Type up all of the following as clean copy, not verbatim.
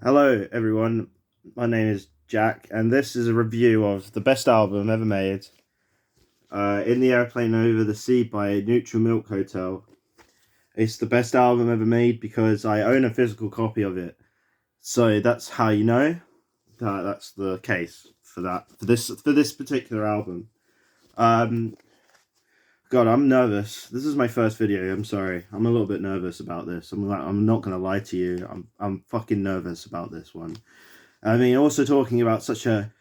Hello, everyone. My name is Jack, and this is a review of the best album ever made, "In the Aeroplane Over the Sea" by Neutral Milk Hotel. It's the best album ever made because I own a physical copy of it. So that's how you know that that's the case for this particular album. Um, God, I'm nervous. This is my first video. I'm sorry. I'm a little bit nervous about this. I'm not gonna lie to you. I'm fucking nervous about this one. I mean, also talking about such a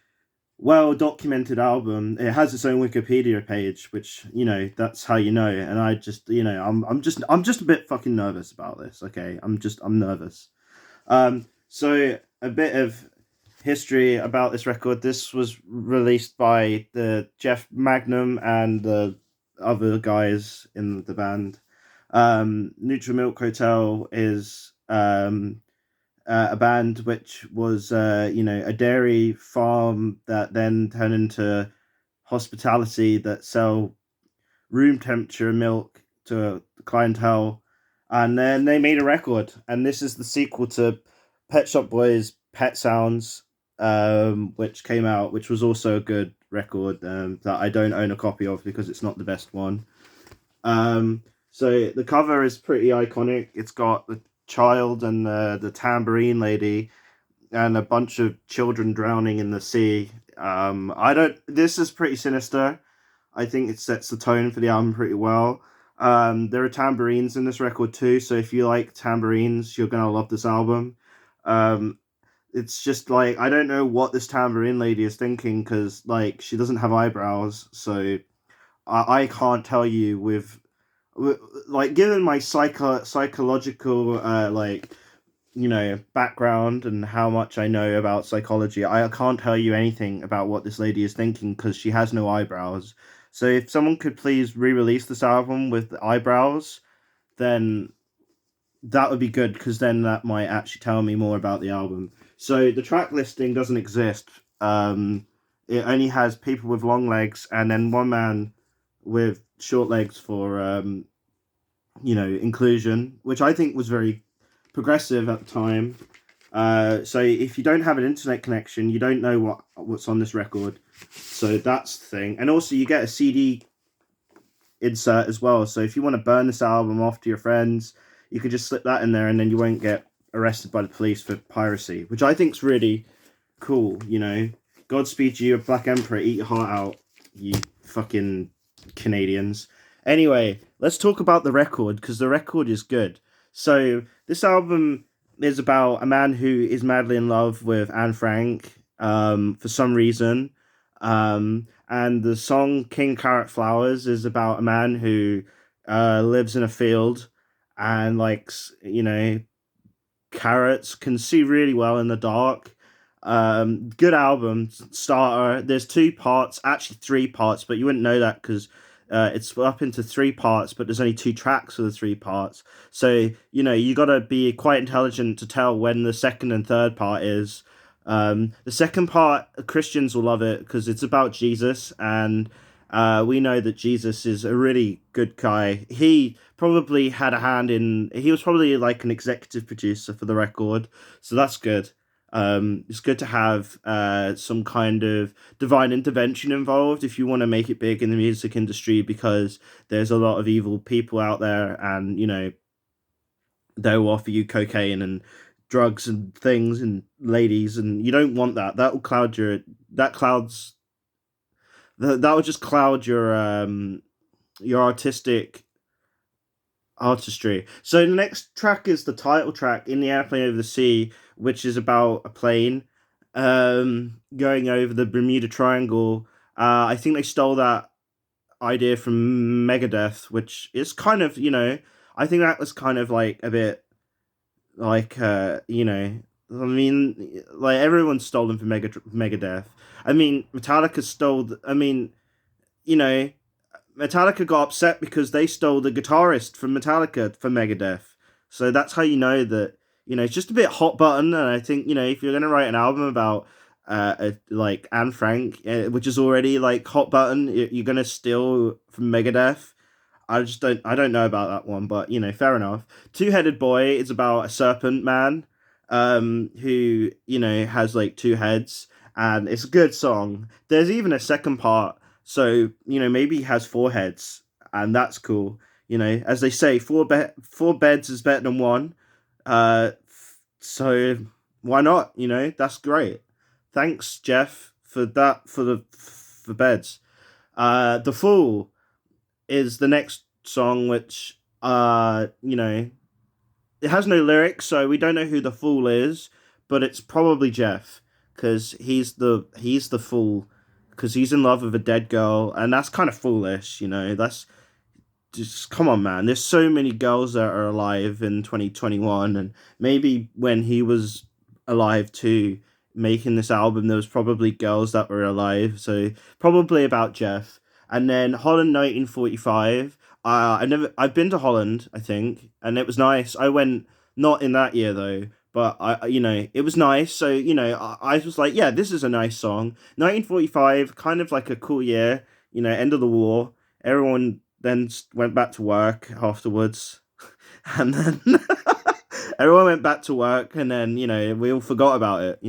well documented album. It has its own Wikipedia page, which that's how you know. And I just I'm just a bit fucking nervous about this. Okay, I'm nervous. So a bit of history about this record. This was released by the Jeff Magnum and the other guys in the band. Neutral Milk Hotel is a band which was a dairy farm that then turned into hospitality that sell room temperature milk to clientele, and then they made a record, and this is the sequel to Pet Shop Boys' Pet Sounds, which came out, which was also a good record, that I don't own a copy of because it's not the best one. So the cover is pretty iconic. It's got the child and the tambourine lady and a bunch of children drowning in the sea. I don't. This is pretty sinister. I think it sets the tone for the album pretty well. There are tambourines in this record too, so if you like tambourines, you're gonna love this album. Um, it's just like I don't know what this tambourine lady is thinking because like she doesn't have eyebrows, so I can't tell you like given my psychological background and how much I know about psychology, I can't tell you anything about what this lady is thinking because she has no eyebrows. So if someone could please re-release this album with eyebrows, then that would be good because then that might actually tell me more about the album. So the track listing doesn't exist. It only has people with long legs and then one man with short legs for inclusion, which I think was very progressive at the time. So if you don't have an internet connection, you don't know what's on this record. So that's the thing. And also you get a CD insert as well. So if you want to burn this album off to your friends, you could just slip that in there and then you won't get arrested by the police for piracy, which I think's really cool. Godspeed you, Black Emperor, eat your heart out, you fucking Canadians. Anyway, let's talk about the record because the record is good. So this album is about a man who is madly in love with Anne Frank for some reason. And the song King Carrot Flowers is about a man who lives in a field and likes, carrots, can see really well in the dark. Good album starter. There's two parts, actually three parts, but you wouldn't know that because it's split up into three parts, but there's only two tracks for the three parts. So you gotta be quite intelligent to tell when the second and third part is. The second part, Christians will love it because it's about Jesus, and we know that Jesus is a really good guy. He probably had a hand in. He was probably like an executive producer for the record, so that's good. It's good to have some kind of divine intervention involved if you want to make it big in the music industry because there's a lot of evil people out there, and they'll offer you cocaine and drugs and things and ladies, and you don't want that. That will cloud that clouds that will just cloud your artistry. So the next track is the title track, "In the Airplane Over the Sea," which is about a plane going over the Bermuda Triangle. I think they stole that idea from Megadeth, which is kind of I think that was kind of like a bit like I mean, like everyone's stolen from Megadeth. I mean, Metallica stole. I mean, you know, Metallica got upset because they stole the guitarist from Metallica for Megadeth. So that's how you know that it's just a bit hot button. And I think if you're gonna write an album about like Anne Frank, which is already like hot button, you're gonna steal from Megadeth. I don't know about that one, but fair enough. Two Headed Boy is about a serpent man. who, has like two heads, and it's a good song. There's even a second part, so maybe he has four heads, and that's cool. As they say, four beds is better than one. So why not? That's great. Thanks, Jeff, for that, for beds. The Fool is the next song, which it has no lyrics, so we don't know who the fool is, but it's probably Jeff, because he's the fool, because he's in love with a dead girl, and that's kind of foolish. That's just, come on, man. There's so many girls that are alive in 2021, and maybe when he was alive too, making this album, there was probably girls that were alive. So probably about Jeff. And then Holland 1945. I've been to Holland, I think, and it was nice. I went not in that year though, but it was nice. So I was like, yeah, this is a nice song. 1945, kind of like a cool year. End of the war. Everyone then went back to work afterwards, and then everyone went back to work, and then we all forgot about it.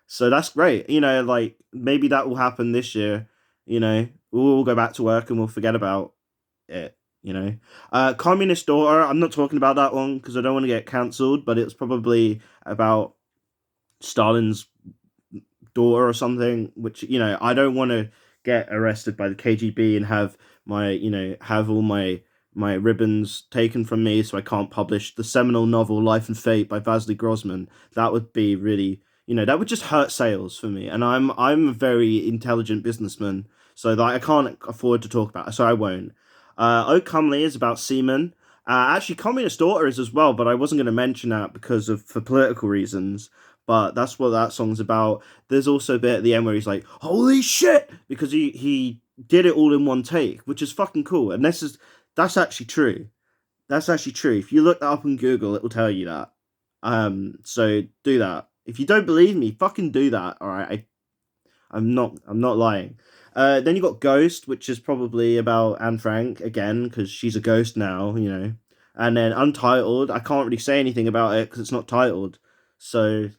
So that's great. Like maybe that will happen this year. We'll all go back to work and we'll forget about it. Communist Daughter. I'm not talking about that one because I don't want to get cancelled, but it's probably about Stalin's daughter or something, which I don't want to get arrested by the KGB and have have all my ribbons taken from me, so I can't publish the seminal novel Life and Fate by Vasily Grossman. That would be really, that would just hurt sales for me, and I'm a very intelligent businessman, so that I can't afford to talk about it, so I won't. Oh Comely is about semen. Actually, Communist Daughter is as well, but I wasn't going to mention that because of for political reasons. But that's what that song's about. There's also a bit at the end where he's like, "Holy shit!" because he did it all in one take, which is fucking cool. And that's actually true. That's actually true. If you look that up on Google, it will tell you that. So do that. If you don't believe me, fucking do that. All right, I'm not lying. Then you got Ghost, which is probably about Anne Frank again because she's a ghost now, And then Untitled, I can't really say anything about it because it's not titled. So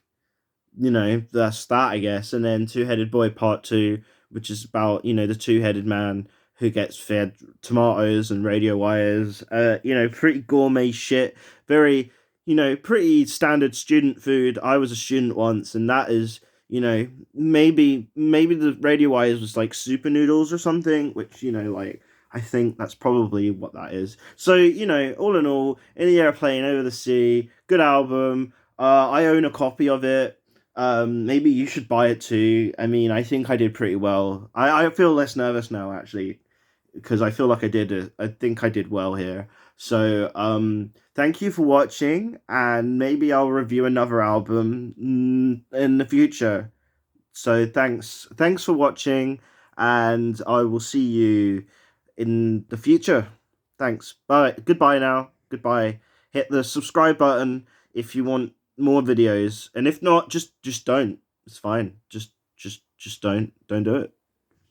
that's that, I guess. And then Two-Headed Boy Part 2, which is about, the two-headed man who gets fed tomatoes and radio wires. Pretty gourmet shit. Very, pretty standard student food. I was a student once, and that is, maybe the radio wires was like super noodles or something, which, like, I think that's probably what that is. So, all in all, In the Aeroplane Over the Sea, good album. I own a copy of it. Maybe you should buy it too. I mean, I think I did pretty well. I feel less nervous now, actually, because I feel like I think I did well here. So, thank you for watching, and maybe I'll review another album in the future. So, thanks for watching, and I will see you in the future. Thanks. Bye. Goodbye now. Goodbye. Hit the subscribe button if you want more videos, and if not, just don't. It's fine. Just don't do it.